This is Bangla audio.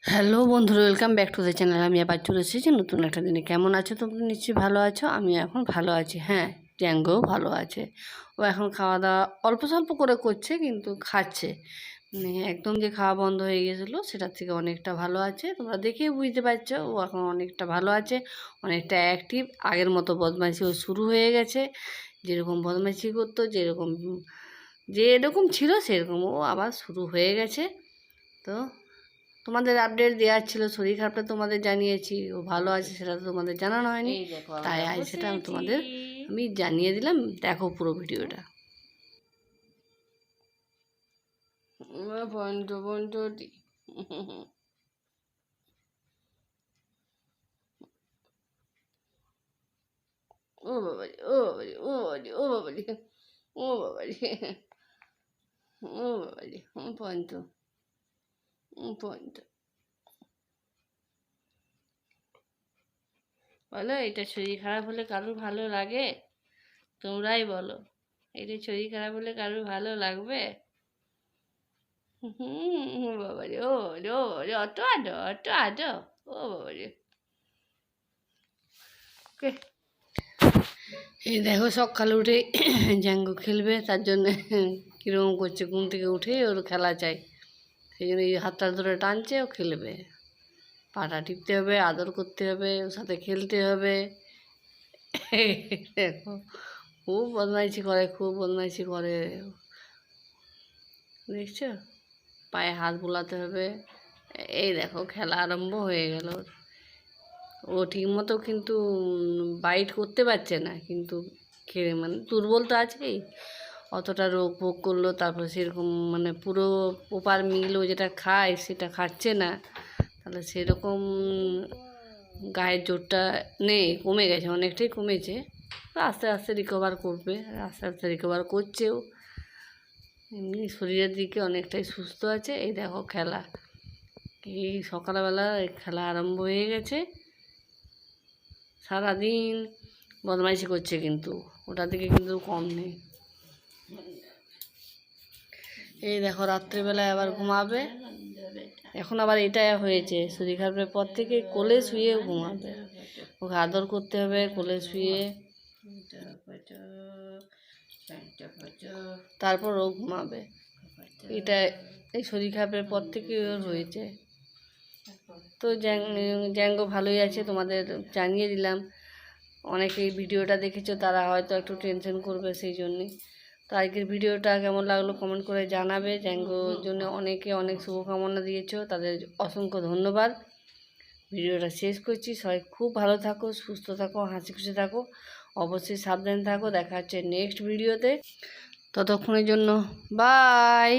হ্যালো বন্ধুরা, welcome back to the channel. আমি আবার চলে এসেছি নতুন একটা দিনে। কেমন আছো তোমরা? নিশ্চয়ই ভালো আছো। আমি এখন ভালো আছি। হ্যাঁ, জ্যাঙ্গোও ভালো আছে। ও এখন খাওয়া দাওয়া অল্প স্বল্প করে করছে, কিন্তু খাচ্ছে। মানে একদম যে খাওয়া বন্ধ হয়ে গেছিলো সেটার থেকে অনেকটা ভালো আছে। তোমরা দেখেই বুঝতে পারছো ও এখন অনেকটা ভালো আছে, অনেকটা অ্যাক্টিভ। আগের মতো বদমাইশি ও শুরু হয়ে গেছে। যেরকম বদমাইশি করতো, যেরকম ছিল সেরকম ও আবার শুরু হয়ে গেছে। তো তোমাদের আপডেট দেওয়ার ছিল, শরীর খারাপটা তোমাদের জানিয়েছি, ও ভালো আছে সেটা তো তোমাদের জানানো হয়নি, তাই আজ সেটা আমি জানিয়ে দিলাম। দেখো পুরো ভিডিওটা। বন্ধু বন্ধু ও বাবারি, ও বাবারি, ও বাবারি, ও বাবারি, ও বাবারি, ও বাবারি, পঞ্চ পঞ্চ বলো, এটা শরীর খারাপ হলে কারোর ভালো লাগে? তোমরাই বলো, এটা শরীর খারাপ হলে কারোর ভালো লাগবে? বাবা রে, ও রে, ও রে, অত আডো, অত আডো, ও বাবা রে। এই দেখো সকালে উঠে জ্যাঙ্গো খেলবে, তার জন্য কীরকম করছে, ঘুম থেকে উঠে ওর খেলা চাই। সেই জন্য এই হাতটা ধরে টানছে, ও খেলবে। পাটা টিপতে হবে, আদর করতে হবে, ওর সাথে খেলতে হবে। দেখো খুব বদমাইশি করে, খুব বদমাইশি করে, দেখছো? পায়ে হাত বোলাতে হবে। এই দেখো খেলা আরম্ভ হয়ে গেল। ও ঠিকমতো কিন্তু বাইট করতে পারছে না, কিন্তু মানে দুর্বল তো আছেই। অতটা রোগ ভোগ করলো, তারপর সেরকম মানে পুরো প্রপার মিল ও যেটা খায় সেটা খাচ্ছে না, তাহলে সেরকম গায়ের জোরটা নেই, কমে গেছে, অনেকটাই কমেছে। আস্তে আস্তে রিকভার করবে, আস্তে আস্তে রিকভার করছেও। এমনি শরীরের দিকে অনেকটাই সুস্থ আছে। এই দেখো খেলা, এই সকালবেলা খেলা আরম্ভ হয়ে গেছে। সারাদিন বদমাইশি করছে, কিন্তু ওটার দিকে কিন্তু কম নেই। এই দেখো রাত্রেবেলায় আবার ঘুমাবে। এখন আবার এটা হয়েছে, শরীর খারাপের পর থেকে কোলে শুয়ে ঘুমাবে। ওকে আদর করতে হবে কোলে শুয়ে, তারপর ও ঘুমাবে। এটা এই শরীর খারাপের পর থেকে ওর হয়েছে। তো জ্যাঙ্গো ভালোই আছে, তোমাদের জানিয়ে দিলাম। অনেকেই ভিডিওটা দেখেছো, তারা হয়তো একটু টেনশন করবে, সেই জন্যে। তো আজকের ভিডিওটা কেমন লাগলো কমেন্ট করে জানাবে। জ্যাঙ্গোর জন্য অনেকে অনেক শুভকামনা দিয়েছো, তাদের অসংখ্য ধন্যবাদ। ভিডিওটা শেষ করছি। সবাই খুব ভালো থাকো, সুস্থ থাকো, হাসি খুশি থাকো, অবশ্যই সাবধানে থাকো। দেখা হচ্ছে নেক্সট ভিডিওতে। ততক্ষণের জন্য বাই।